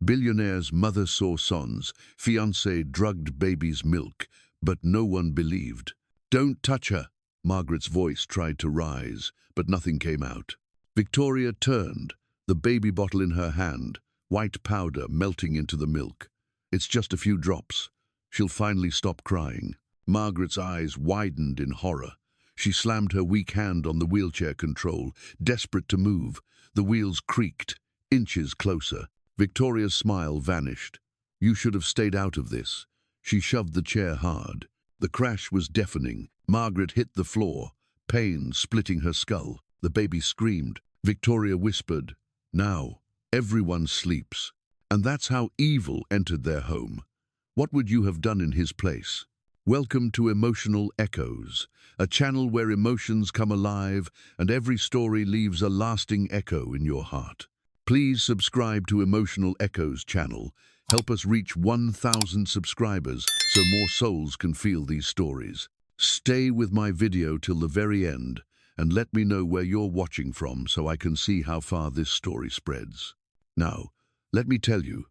Billionaire's mother saw sons, fiancé drugged baby's milk, but no one believed. "Don't touch her!" Margaret's voice tried to rise, but nothing came out. Victoria turned, the baby bottle in her hand, white powder melting into the milk. "It's just a few drops. She'll finally stop crying." Margaret's eyes widened in horror. She slammed her weak hand on the wheelchair control, desperate to move. The wheels creaked, inches closer. Victoria's smile vanished. "You should have stayed out of this." She shoved the chair hard. The crash was deafening. Margaret hit the floor, pain splitting her skull. The baby screamed. Victoria whispered, "Now, everyone sleeps." And that's how evil entered their home. What would you have done in his place? Welcome to Emotional Echoes, a channel where emotions come alive and every story leaves a lasting echo in your heart. Please subscribe to Emotional Echoes channel. Help us reach 1,000 subscribers so more souls can feel these stories. Stay with my video till the very end and let me know where you're watching from so I can see how far this story spreads. Now, let me tell you,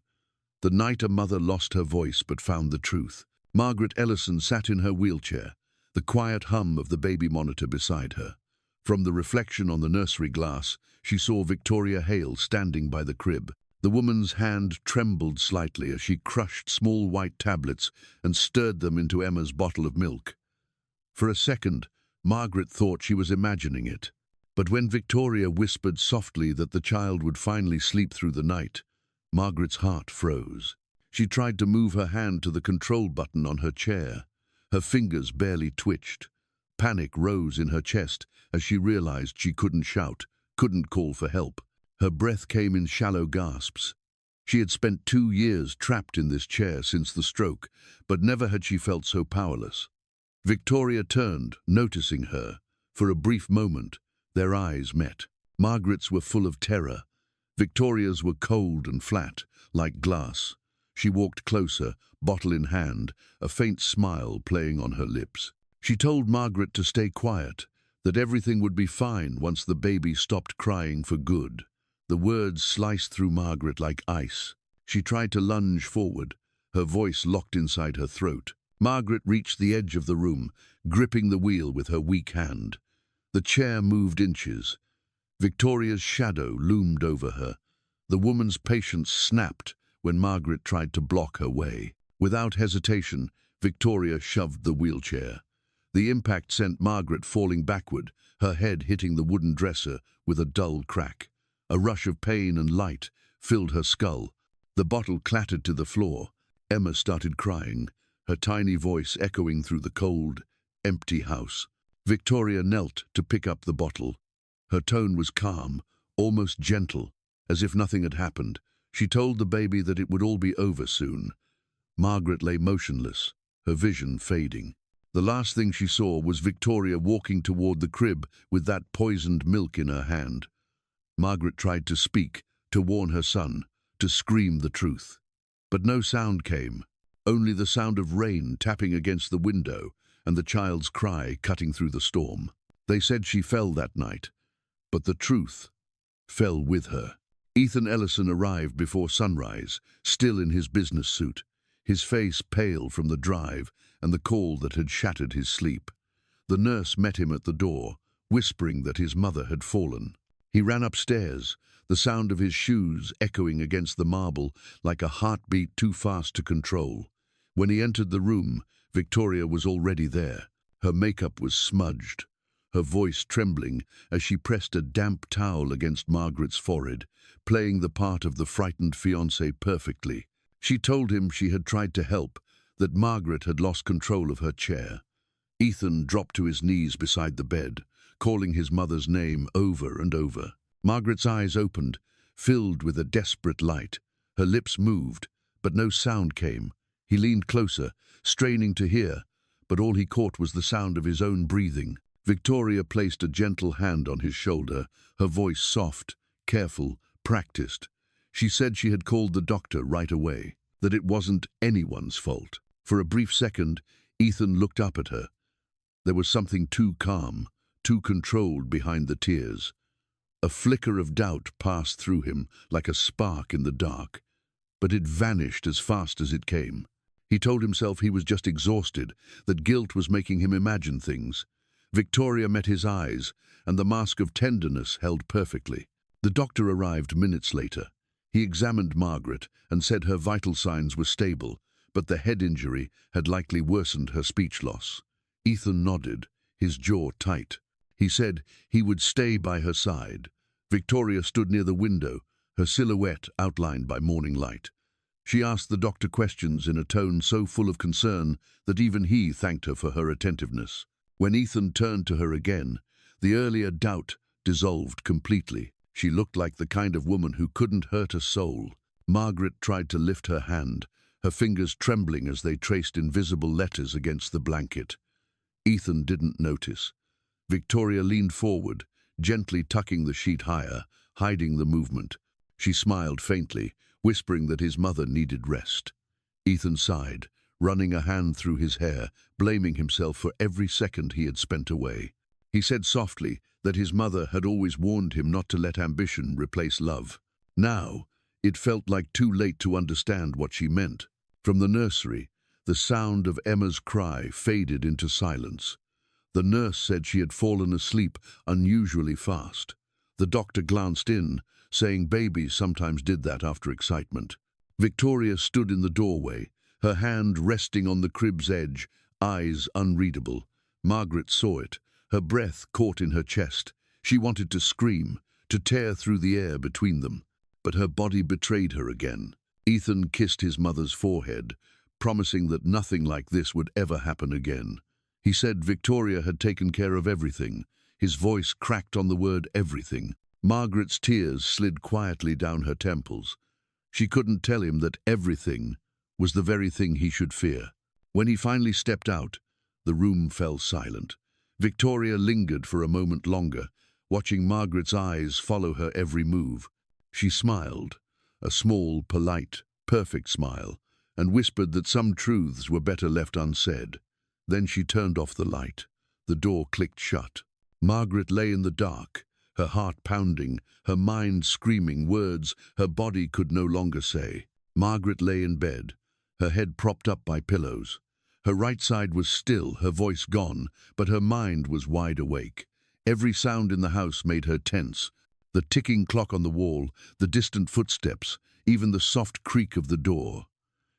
the night a mother lost her voice but found the truth. Margaret Ellison sat in her wheelchair, the quiet hum of the baby monitor beside her. From the reflection on the nursery glass, she saw Victoria Hale standing by the crib. The woman's hand trembled slightly as she crushed small white tablets and stirred them into Emma's bottle of milk. For a second, Margaret thought she was imagining it. But when Victoria whispered softly that the child would finally sleep through the night, Margaret's heart froze. She tried to move her hand to the control button on her chair. Her fingers barely twitched. Panic rose in her chest as she realized she couldn't shout, couldn't call for help. Her breath came in shallow gasps. She had spent 2 years trapped in this chair since the stroke, but never had she felt so powerless. Victoria turned, noticing her. For a brief moment, their eyes met. Margaret's were full of terror. Victoria's were cold and flat, like glass. She walked closer, bottle in hand, a faint smile playing on her lips. She told Margaret to stay quiet, that everything would be fine once the baby stopped crying for good. The words sliced through Margaret like ice. She tried to lunge forward, her voice locked inside her throat. Margaret reached the edge of the room, gripping the wheel with her weak hand. The chair moved inches. Victoria's shadow loomed over her. The woman's patience snapped when Margaret tried to block her way. Without hesitation, Victoria shoved the wheelchair. The impact sent Margaret falling backward, her head hitting the wooden dresser with a dull crack. A rush of pain and light filled her skull. The bottle clattered to the floor. Emma started crying, her tiny voice echoing through the cold, empty house. Victoria knelt to pick up the bottle. Her tone was calm, almost gentle, as if nothing had happened. She told the baby that it would all be over soon. Margaret lay motionless, her vision fading. The last thing she saw was Victoria walking toward the crib with that poisoned milk in her hand. Margaret tried to speak, to warn her son, to scream the truth. But no sound came, only the sound of rain tapping against the window and the child's cry cutting through the storm. They said she fell that night, but the truth fell with her. Ethan Ellison arrived before sunrise, still in his business suit, his face pale from the drive and the call that had shattered his sleep. The nurse met him at the door, whispering that his mother had fallen. He ran upstairs, the sound of his shoes echoing against the marble like a heartbeat too fast to control. When he entered the room, Victoria was already there. Her makeup was smudged, her voice trembling as she pressed a damp towel against Margaret's forehead, playing the part of the frightened fiancé perfectly. She told him she had tried to help, that Margaret had lost control of her chair. Ethan dropped to his knees beside the bed, calling his mother's name over and over. Margaret's eyes opened, filled with a desperate light. Her lips moved, but no sound came. He leaned closer, straining to hear, but all he caught was the sound of his own breathing. Victoria placed a gentle hand on his shoulder, her voice soft, careful, practiced. She said she had called the doctor right away, that it wasn't anyone's fault. For a brief second, Ethan looked up at her. There was something too calm, too controlled behind the tears. A flicker of doubt passed through him like a spark in the dark. but it vanished as fast as it came. He told himself he was just exhausted, that guilt was making him imagine things. Victoria met his eyes, and the mask of tenderness held perfectly. The doctor arrived minutes later. He examined Margaret and said her vital signs were stable, but the head injury had likely worsened her speech loss. Ethan nodded, his jaw tight. He said he would stay by her side. Victoria stood near the window, her silhouette outlined by morning light. She asked the doctor questions in a tone so full of concern that even he thanked her for her attentiveness. When Ethan turned to her again, the earlier doubt dissolved completely. She looked like the kind of woman who couldn't hurt a soul. Margaret tried to lift her hand, her fingers trembling as they traced invisible letters against the blanket. Ethan didn't notice. Victoria leaned forward, gently tucking the sheet higher, hiding the movement. She smiled faintly, whispering that his mother needed rest. Ethan sighed, running a hand through his hair, blaming himself for every second he had spent away. He said softly that his mother had always warned him not to let ambition replace love. Now, it felt like too late to understand what she meant. From the nursery, the sound of Emma's cry faded into silence. The nurse said she had fallen asleep unusually fast. The doctor glanced in, saying babies sometimes did that after excitement. Victoria stood in the doorway, her hand resting on the crib's edge, eyes unreadable. Margaret saw it, her breath caught in her chest. She wanted to scream, to tear through the air between them, but her body betrayed her again. Ethan kissed his mother's forehead, promising that nothing like this would ever happen again. He said Victoria had taken care of everything. His voice cracked on the word everything. Margaret's tears slid quietly down her temples. She couldn't tell him that everything was the very thing he should fear. When he finally stepped out, the room fell silent. Victoria lingered for a moment longer, watching Margaret's eyes follow her every move. She smiled, a small, polite, perfect smile, and whispered that some truths were better left unsaid. Then she turned off the light. The door clicked shut. Margaret lay in the dark, her heart pounding, her mind screaming words her body could no longer say. Margaret lay in bed, her head propped up by pillows. Her right side was still, her voice gone, but her mind was wide awake. Every sound in the house made her tense. The ticking clock on the wall, the distant footsteps, even the soft creak of the door.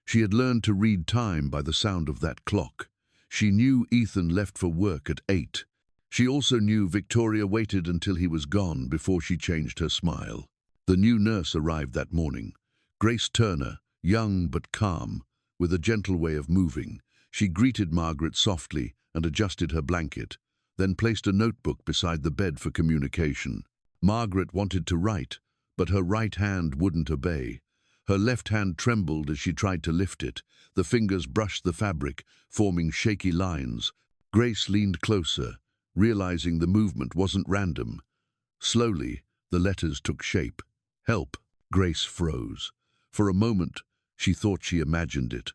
She had learned to read time by the sound of that clock. She knew Ethan left for work at 8. She also knew Victoria waited until he was gone before she changed her smile. The new nurse arrived that morning. Grace Turner, young but calm, with a gentle way of moving. She greeted Margaret softly and adjusted her blanket, then placed a notebook beside the bed for communication. Margaret wanted to write, but her right hand wouldn't obey. Her left hand trembled as she tried to lift it. The fingers brushed the fabric, forming shaky lines. Grace leaned closer, realizing the movement wasn't random. Slowly, the letters took shape. Help. Grace froze. For a moment, she thought she imagined it.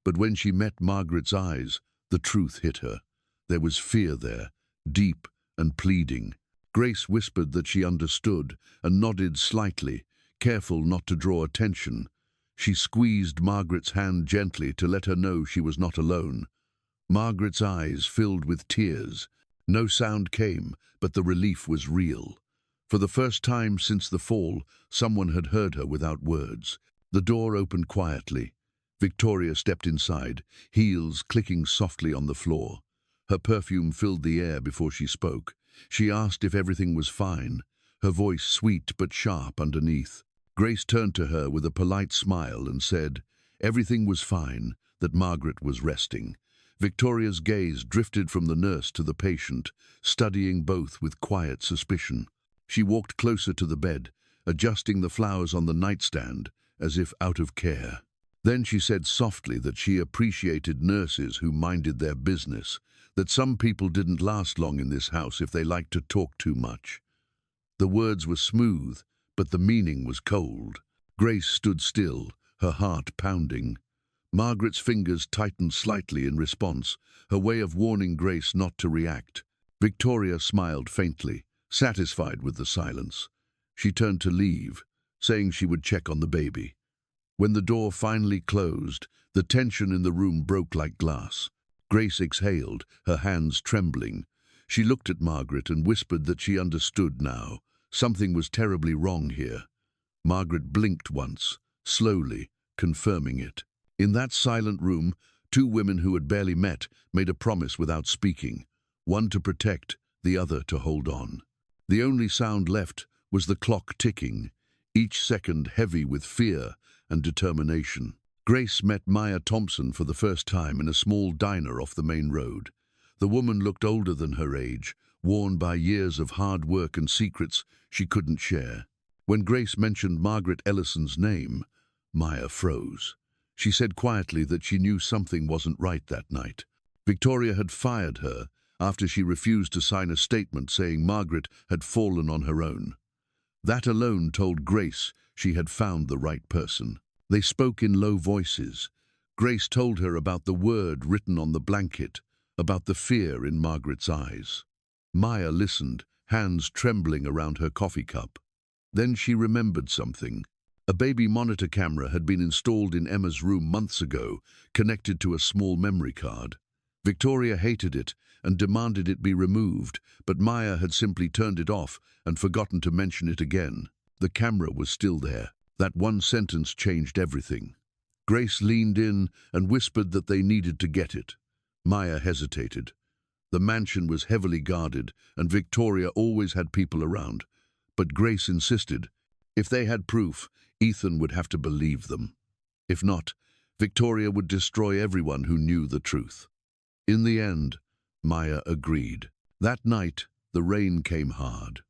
But when she met Margaret's eyes, the truth hit her. There was fear there, deep and pleading. Grace whispered that she understood and nodded slightly, careful not to draw attention. She squeezed Margaret's hand gently to let her know she was not alone. Margaret's eyes filled with tears. No sound came, but the relief was real. For the first time since the fall, someone had heard her without words. The door opened quietly. Victoria stepped inside, heels clicking softly on the floor. Her perfume filled the air before she spoke. She asked if everything was fine, her voice sweet but sharp underneath. Grace turned to her with a polite smile and said everything was fine, that Margaret was resting. Victoria's gaze drifted from the nurse to the patient, studying both with quiet suspicion. She walked closer to the bed, adjusting the flowers on the nightstand, as if out of care. Then she said softly that she appreciated nurses who minded their business, that some people didn't last long in this house if they liked to talk too much. The words were smooth, but the meaning was cold. Grace stood still, her heart pounding. Margaret's fingers tightened slightly in response, her way of warning Grace not to react. Victoria smiled faintly, satisfied with the silence. She turned to leave, saying she would check on the baby. When the door finally closed, the tension in the room broke like glass. Grace exhaled, her hands trembling. She looked at Margaret and whispered that she understood now. Something was terribly wrong here. Margaret blinked once, slowly, confirming it. In that silent room, two women who had barely met made a promise without speaking, one to protect, the other to hold on. The only sound left was the clock ticking, each second heavy with fear and determination. Grace met Maya Thompson for the first time in a small diner off the main road. The woman looked older than her age, worn by years of hard work and secrets she couldn't share. When Grace mentioned Margaret Ellison's name, Maya froze. She said quietly that she knew something wasn't right that night. Victoria had fired her after she refused to sign a statement saying Margaret had fallen on her own. That alone told Grace she had found the right person. They spoke in low voices. Grace told her about the word written on the blanket, about the fear in Margaret's eyes. Maya listened, hands trembling around her coffee cup. Then she remembered something. A baby monitor camera had been installed in Emma's room months ago, connected to a small memory card. Victoria hated it and demanded it be removed, but Maya had simply turned it off and forgotten to mention it again. The camera was still there. That one sentence changed everything. Grace leaned in and whispered that they needed to get it. Maya hesitated. The mansion was heavily guarded, and Victoria always had people around. But Grace insisted. If they had proof, Ethan would have to believe them. If not, Victoria would destroy everyone who knew the truth. In the end, Maya agreed. That night, the rain came hard.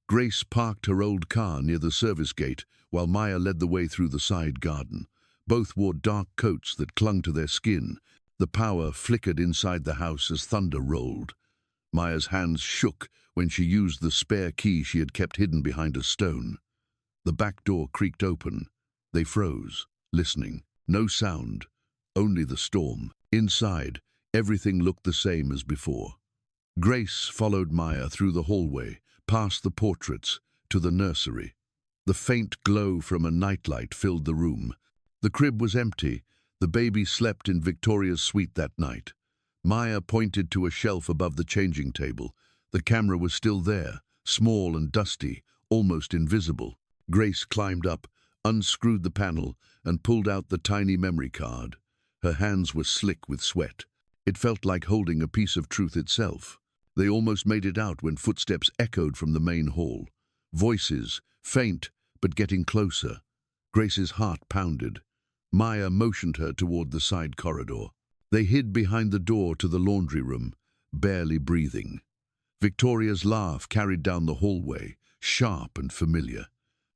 Grace parked her old car near the service gate while Maya led the way through the side garden. Both wore dark coats that clung to their skin. The power flickered inside the house as thunder rolled. Maya's hands shook when she used the spare key she had kept hidden behind a stone. The back door creaked open. They froze, listening. No sound, only the storm. Inside, everything looked the same as before. Grace followed Maya through the hallway, past the portraits, to the nursery. The faint glow from a nightlight filled the room. The crib was empty. The baby slept in Victoria's suite that night. Maya pointed to a shelf above the changing table. The camera was still there, small and dusty, almost invisible. Grace climbed up, unscrewed the panel, and pulled out the tiny memory card. Her hands were slick with sweat. It felt like holding a piece of truth itself. They almost made it out when footsteps echoed from the main hall. Voices, faint, but getting closer. Grace's heart pounded. Maya motioned her toward the side corridor. They hid behind the door to the laundry room, barely breathing. Victoria's laugh carried down the hallway, sharp and familiar.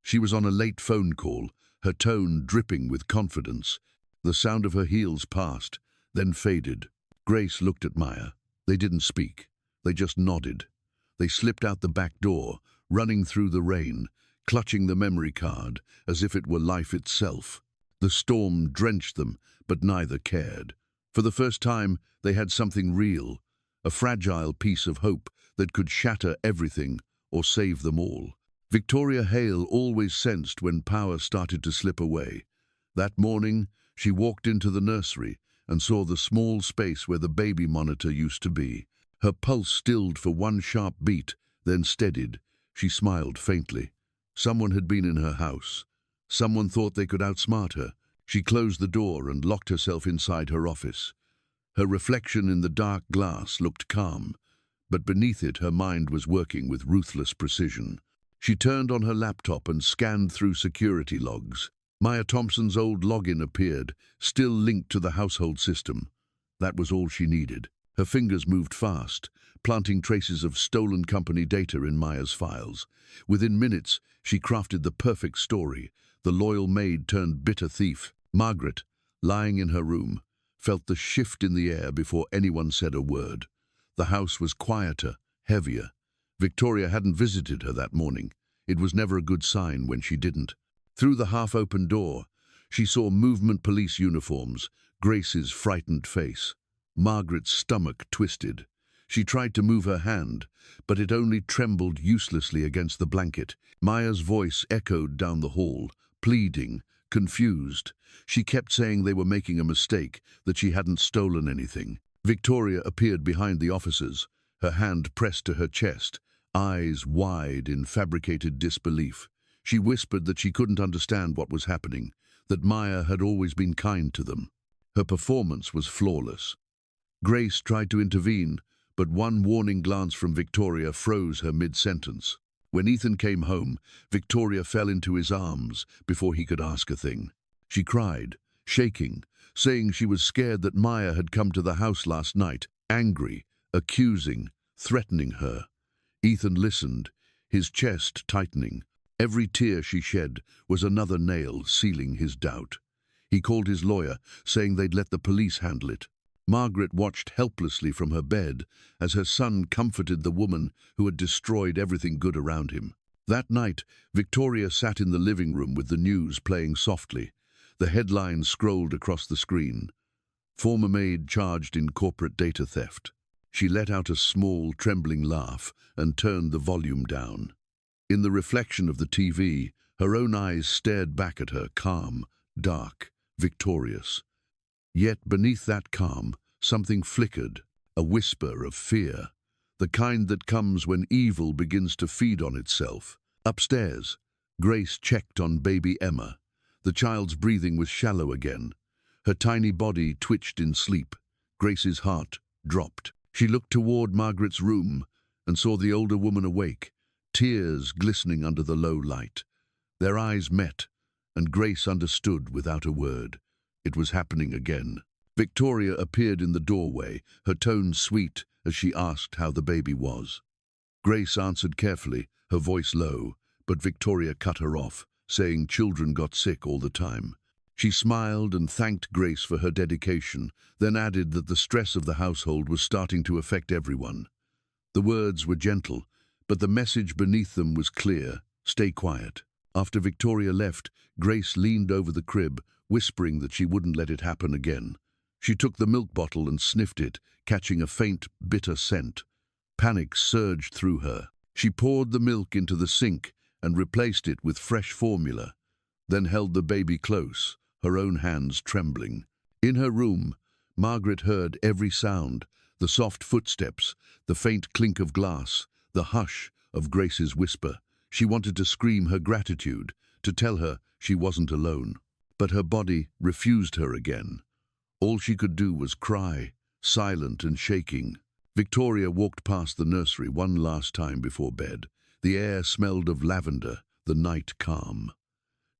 She was on a late phone call, her tone dripping with confidence. The sound of her heels passed, then faded. Grace looked at Maya. They didn't speak. They just nodded. They slipped out the back door, running through the rain, clutching the memory card as if it were life itself. The storm drenched them, but neither cared. For the first time, they had something real, a fragile piece of hope that could shatter everything or save them all. Victoria Hale always sensed when power started to slip away. That morning, she walked into the nursery and saw the small space where the baby monitor used to be. Her pulse stilled for one sharp beat, then steadied. She smiled faintly. Someone had been in her house. Someone thought they could outsmart her. She closed the door and locked herself inside her office. Her reflection in the dark glass looked calm, but beneath it her mind was working with ruthless precision. She turned on her laptop and scanned through security logs. Maya Thompson's old login appeared, still linked to the household system. That was all she needed. Her fingers moved fast, planting traces of stolen company data in Maya's files. Within minutes, she crafted the perfect story. The loyal maid turned bitter thief. Margaret, lying in her room, felt the shift in the air before anyone said a word. The house was quieter, heavier. Victoria hadn't visited her that morning. It was never a good sign when she didn't. Through the half-open door, she saw movement police uniforms, Grace's frightened face. Margaret's stomach twisted. She tried to move her hand, but it only trembled uselessly against the blanket. Maya's voice echoed down the hall, pleading, confused. She kept saying they were making a mistake, that she hadn't stolen anything. Victoria appeared behind the officers, her hand pressed to her chest, eyes wide in fabricated disbelief. She whispered that she couldn't understand what was happening, that Maya had always been kind to them. Her performance was flawless. Grace tried to intervene, but one warning glance from Victoria froze her mid-sentence. When Ethan came home, Victoria fell into his arms before he could ask a thing. She cried, shaking, saying she was scared that Maya had come to the house last night, angry, accusing, threatening her. Ethan listened, his chest tightening. Every tear she shed was another nail sealing his doubt. He called his lawyer, saying they'd let the police handle it. Margaret watched helplessly from her bed as her son comforted the woman who had destroyed everything good around him. That night, Victoria sat in the living room with the news playing softly. The headlines scrolled across the screen. Former maid charged in corporate data theft. She let out a small, trembling laugh and turned the volume down. In the reflection of the TV, her own eyes stared back at her, calm, dark, victorious. Yet beneath that calm, something flickered, a whisper of fear, the kind that comes when evil begins to feed on itself. Upstairs, Grace checked on baby Emma. The child's breathing was shallow again. Her tiny body twitched in sleep. Grace's heart dropped. She looked toward Margaret's room and saw the older woman awake, tears glistening under the low light. Their eyes met, and Grace understood without a word. It was happening again. Victoria appeared in the doorway, her tone sweet as she asked how the baby was. Grace answered carefully, her voice low, but Victoria cut her off, saying children got sick all the time. She smiled and thanked Grace for her dedication, then added that the stress of the household was starting to affect everyone. The words were gentle, but the message beneath them was clear: stay quiet. After Victoria left, Grace leaned over the crib, whispering that she wouldn't let it happen again. She took the milk bottle and sniffed it, catching a faint, bitter scent. Panic surged through her. She poured the milk into the sink and replaced it with fresh formula, then held the baby close, her own hands trembling. In her room, Margaret heard every sound: the soft footsteps, the faint clink of glass, the hush of Grace's whisper. She wanted to scream her gratitude, to tell her she wasn't alone. But her body refused her again. All she could do was cry, silent and shaking. Victoria walked past the nursery one last time before bed. The air smelled of lavender, the night calm.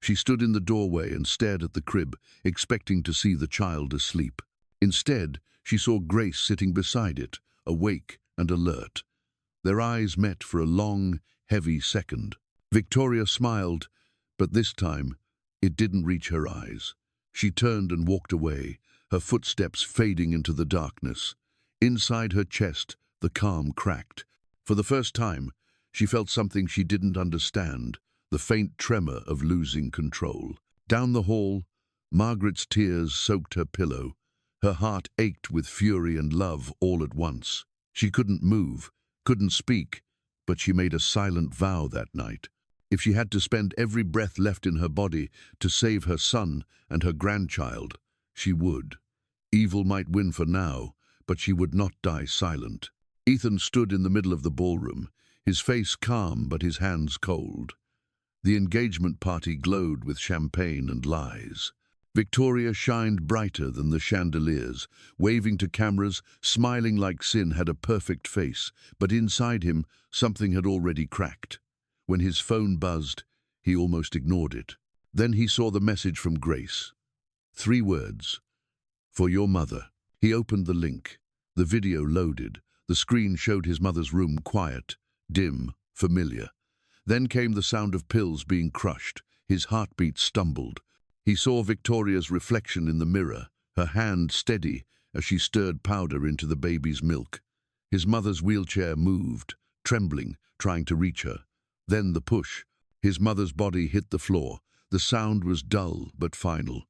She stood in the doorway and stared at the crib, expecting to see the child asleep. Instead, she saw Grace sitting beside it, awake and alert. Their eyes met for a long, heavy second. Victoria smiled, but this time it didn't reach her eyes. She turned and walked away, her footsteps fading into the darkness. Inside her chest, the calm cracked. For the first time, she felt something she didn't understand, the faint tremor of losing control. Down the hall, Margaret's tears soaked her pillow. Her heart ached with fury and love all at once. She couldn't move, couldn't speak, but she made a silent vow that night. If she had to spend every breath left in her body to save her son and her grandchild, she would. Evil might win for now, but she would not die silent. Ethan stood in the middle of the ballroom, his face calm but his hands cold. The engagement party glowed with champagne and lies. Victoria shined brighter than the chandeliers, waving to cameras, smiling like Sin had a perfect face, but inside him something had already cracked. When his phone buzzed, he almost ignored it. Then he saw the message from Grace. 3 words. For your mother. He opened the link. The video loaded. The screen showed his mother's room quiet, dim, familiar. Then came the sound of pills being crushed. His heartbeat stumbled. He saw Victoria's reflection in the mirror, her hand steady as she stirred powder into the baby's milk. His mother's wheelchair moved, trembling, trying to reach her. Then the push. His mother's body hit the floor. The sound was dull but final.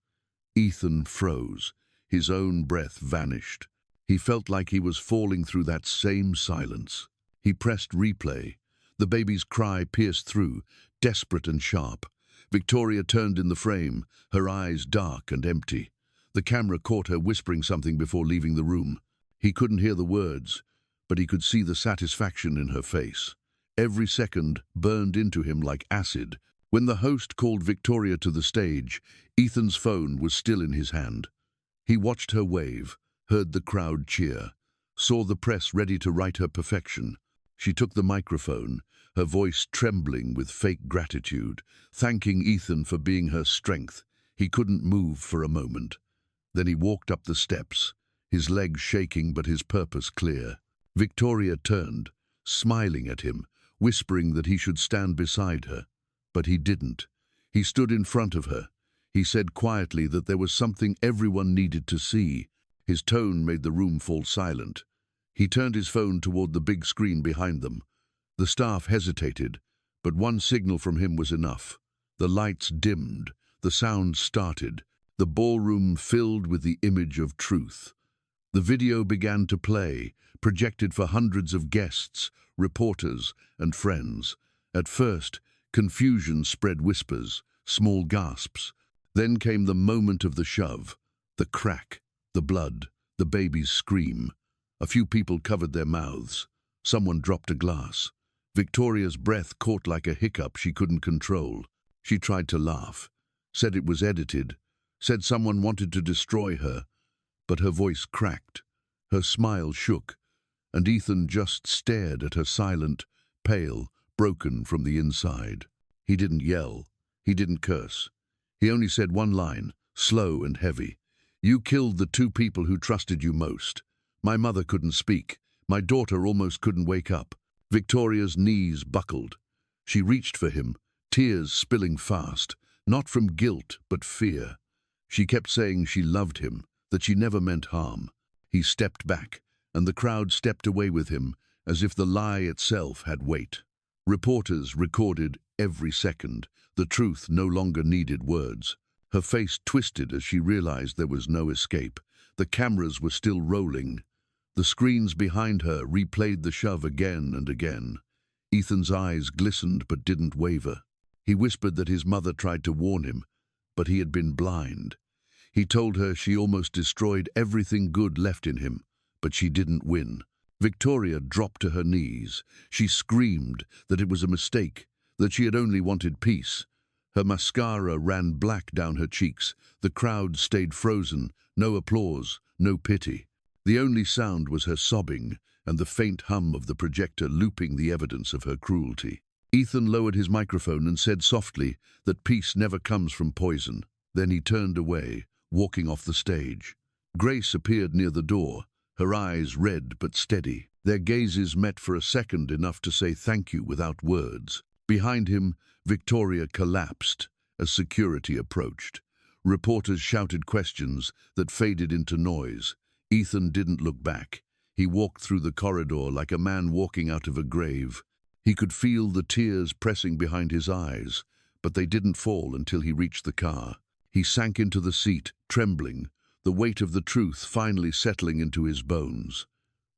Ethan froze. His own breath vanished. He felt like he was falling through that same silence. He pressed replay. The baby's cry pierced through, desperate and sharp. Victoria turned in the frame, her eyes dark and empty. The camera caught her whispering something before leaving the room. He couldn't hear the words, but he could see the satisfaction in her face. Every second burned into him like acid. When the host called Victoria to the stage, Ethan's phone was still in his hand. He watched her wave, heard the crowd cheer, saw the press ready to write her perfection. She took the microphone, her voice trembling with fake gratitude, thanking Ethan for being her strength. He couldn't move for a moment. Then he walked up the steps, his legs shaking but his purpose clear. Victoria turned, smiling at him, whispering that he should stand beside her. But he didn't. He stood in front of her. He said quietly that there was something everyone needed to see. His tone made the room fall silent. He turned his phone toward the big screen behind them. The staff hesitated, but one signal from him was enough. The lights dimmed, the sound started, the ballroom filled with the image of truth. The video began to play, projected for hundreds of guests, reporters, and friends. At first, confusion spread whispers, small gasps. Then came the moment of the shove, the crack, the blood, the baby's scream. A few people covered their mouths. Someone dropped a glass. Victoria's breath caught like a hiccup she couldn't control. She tried to laugh, said it was edited, said someone wanted to destroy her, but her voice cracked, her smile shook, and Ethan just stared at her silent, pale, broken from the inside. He didn't yell, he didn't curse. He only said one line, slow and heavy. "You killed the two people who trusted you most. My mother couldn't speak. My daughter almost couldn't wake up." Victoria's knees buckled. She reached for him, tears spilling fast, not from guilt but fear. She kept saying she loved him, that she never meant harm. He stepped back, and the crowd stepped away with him, as if the lie itself had weight. Reporters recorded every second. The truth no longer needed words. Her face twisted as she realized there was no escape. The cameras were still rolling. The screens behind her replayed the shove again and again. Ethan's eyes glistened but didn't waver. He whispered that his mother tried to warn him, but he had been blind. He told her she almost destroyed everything good left in him, but she didn't win. Victoria dropped to her knees. She screamed that it was a mistake, that she had only wanted peace. Her mascara ran black down her cheeks. The crowd stayed frozen. No applause, no pity. The only sound was her sobbing and the faint hum of the projector looping the evidence of her cruelty. Ethan lowered his microphone and said softly that peace never comes from poison. Then he turned away, walking off the stage. Grace appeared near the door, her eyes red but steady. Their gazes met for a second, enough to say thank you without words. Behind him, Victoria collapsed as security approached. Reporters shouted questions that faded into noise. Ethan didn't look back. He walked through the corridor like a man walking out of a grave. He could feel the tears pressing behind his eyes, but they didn't fall until he reached the car. He sank into the seat, trembling, the weight of the truth finally settling into his bones.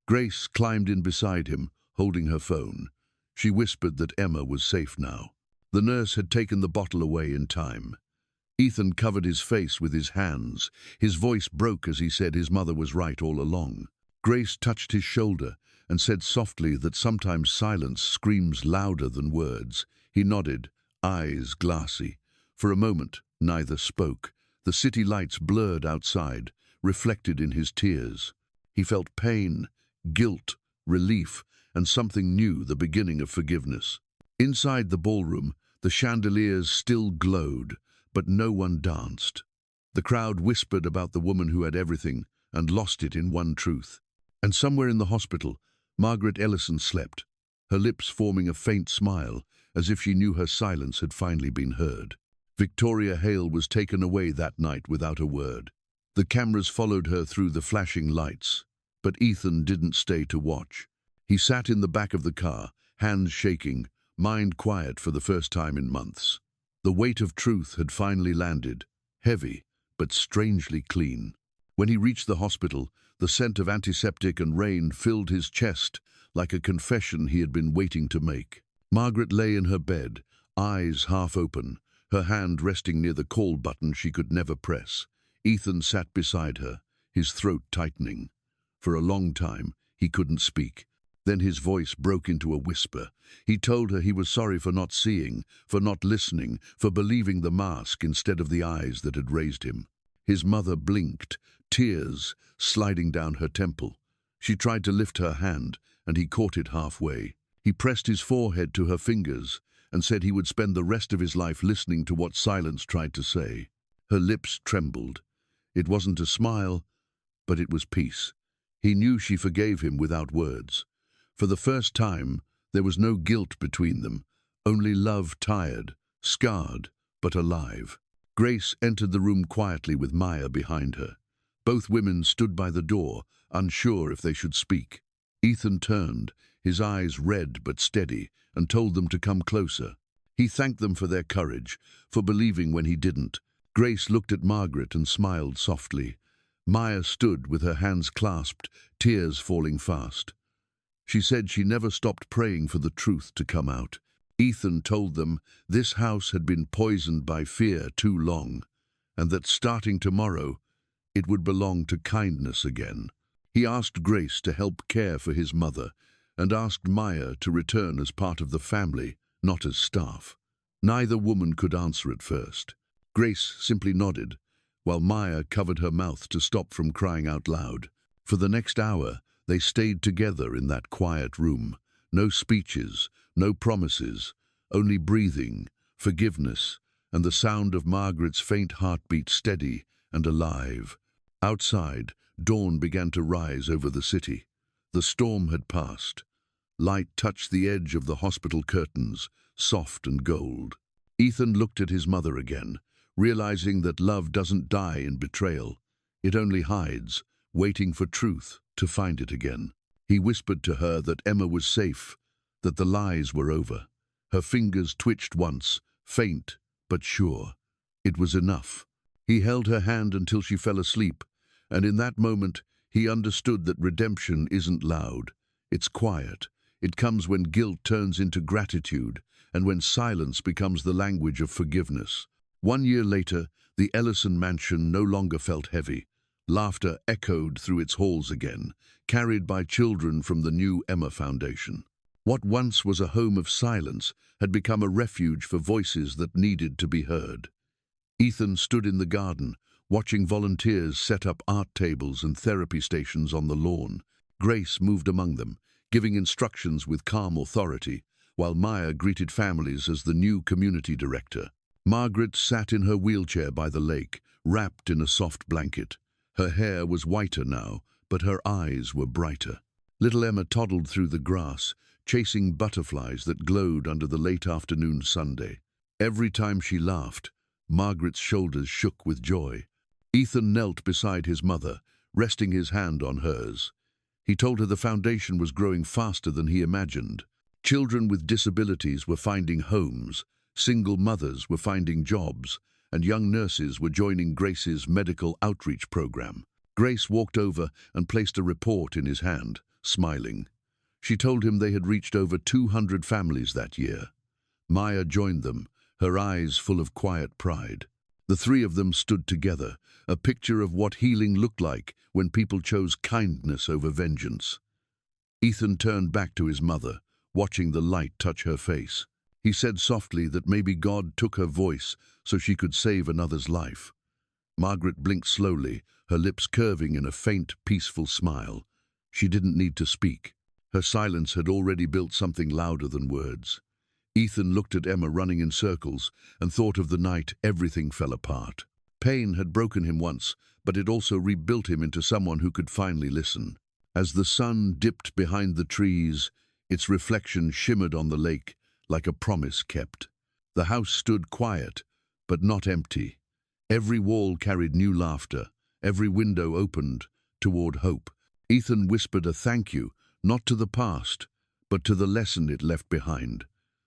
Grace climbed in beside him, holding her phone. She whispered that Emma was safe now. The nurse had taken the bottle away in time. Ethan covered his face with his hands. His voice broke as he said his mother was right all along. Grace touched his shoulder and said softly that sometimes silence screams louder than words. He nodded, eyes glassy. For a moment, neither spoke. The city lights blurred outside, reflected in his tears. He felt pain, guilt, relief, and something new, the beginning of forgiveness. Inside the ballroom, the chandeliers still glowed, but no one danced. The crowd whispered about the woman who had everything and lost it in one truth. And somewhere in the hospital, Margaret Ellison slept, her lips forming a faint smile, as if she knew her silence had finally been heard. Victoria Hale was taken away that night without a word. The cameras followed her through the flashing lights, but Ethan didn't stay to watch. He sat in the back of the car, hands shaking, mind quiet for the first time in months. The weight of truth had finally landed, heavy, but strangely clean. When he reached the hospital, the scent of antiseptic and rain filled his chest like a confession he had been waiting to make. Margaret lay in her bed, eyes half open, her hand resting near the call button she could never press. Ethan sat beside her, his throat tightening. For a long time, he couldn't speak. Then his voice broke into a whisper. He told her he was sorry for not seeing, for not listening, for believing the mask instead of the eyes that had raised him. His mother blinked, tears sliding down her temple. She tried to lift her hand, and he caught it halfway. He pressed his forehead to her fingers and said he would spend the rest of his life listening to what silence tried to say. Her lips trembled. It wasn't a smile, but it was peace. He knew she forgave him without words. For the first time, there was no guilt between them, only love, tired, scarred, but alive. Grace entered the room quietly with Maya behind her. Both women stood by the door, unsure if they should speak. Ethan turned, his eyes red but steady, and told them to come closer. He thanked them for their courage, for believing when he didn't. Grace looked at Margaret and smiled softly. Maya stood with her hands clasped, tears falling fast. She said she never stopped praying for the truth to come out. Ethan told them this house had been poisoned by fear too long, and that starting tomorrow, it would belong to kindness again. He asked Grace to help care for his mother, and asked Maya to return as part of the family, not as staff. Neither woman could answer at first. Grace simply nodded, while Maya covered her mouth to stop from crying out loud. For the next hour, they stayed together in that quiet room. No speeches, no promises, only breathing, forgiveness, and the sound of Margaret's faint heartbeat steady and alive. Outside, dawn began to rise over the city. The storm had passed. Light touched the edge of the hospital curtains, soft and gold. Ethan looked at his mother again, realizing that love doesn't die in betrayal. It only hides, waiting for truth to find it again. He whispered to her that Emma was safe, that the lies were over. Her fingers twitched once, faint but sure. It was enough. He held her hand until she fell asleep, and in that moment he understood that redemption isn't loud. It's quiet. It comes when guilt turns into gratitude, and when silence becomes the language of forgiveness. 1 year later, the Ellison mansion no longer felt heavy. Laughter echoed through its halls again, carried by children from the new Emma Foundation. What once was a home of silence had become a refuge for voices that needed to be heard. Ethan stood in the garden, watching volunteers set up art tables and therapy stations on the lawn. Grace moved among them, giving instructions with calm authority, while Maya greeted families as the new community director. Margaret sat in her wheelchair by the lake, wrapped in a soft blanket. Her hair was whiter now, but her eyes were brighter. Little Emma toddled through the grass, chasing butterflies that glowed under the late afternoon Sunday. Every time she laughed, Margaret's shoulders shook with joy. Ethan knelt beside his mother, resting his hand on hers. He told her the foundation was growing faster than he imagined. Children with disabilities were finding homes, single mothers were finding jobs, and young nurses were joining Grace's medical outreach program. Grace walked over and placed a report in his hand, smiling. She told him they had reached over 200 families that year. Maya joined them, her eyes full of quiet pride. The three of them stood together, a picture of what healing looked like when people chose kindness over vengeance. Ethan turned back to his mother, watching the light touch her face. He said softly that maybe God took her voice so she could save another's life. Margaret blinked slowly, her lips curving in a faint, peaceful smile. She didn't need to speak. Her silence had already built something louder than words. Ethan looked at Emma running in circles and thought of the night everything fell apart. Pain had broken him once, but it also rebuilt him into someone who could finally listen. As the sun dipped behind the trees, its reflection shimmered on the lake like a promise kept. The house stood quiet, but not empty. Every wall carried new laughter, every window opened toward hope. Ethan whispered a thank you, not to the past, but to the lesson it left behind.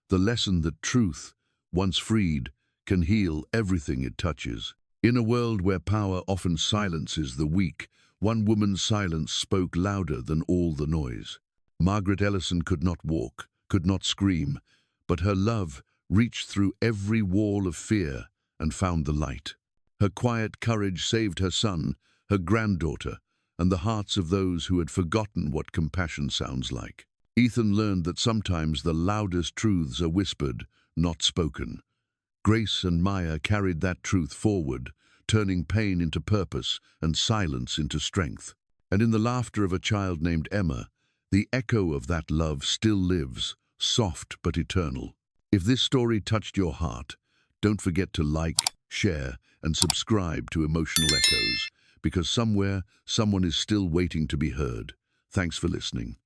The lesson that truth, once freed, can heal everything it touches. In a world where power often silences the weak, one woman's silence spoke louder than all the noise. Margaret Ellison could not walk, could not scream, but her love reached through every wall of fear and found the light. Her quiet courage saved her son, her granddaughter, and the hearts of those who had forgotten what compassion sounds like. Ethan learned that sometimes the loudest truths are whispered, not spoken. Grace and Maya carried that truth forward, turning pain into purpose and silence into strength. And in the laughter of a child named Emma, the echo of that love still lives, soft but eternal. If this story touched your heart, don't forget to like, share, and subscribe to Emotional Echoes, because somewhere, someone is still waiting to be heard. Thanks for listening.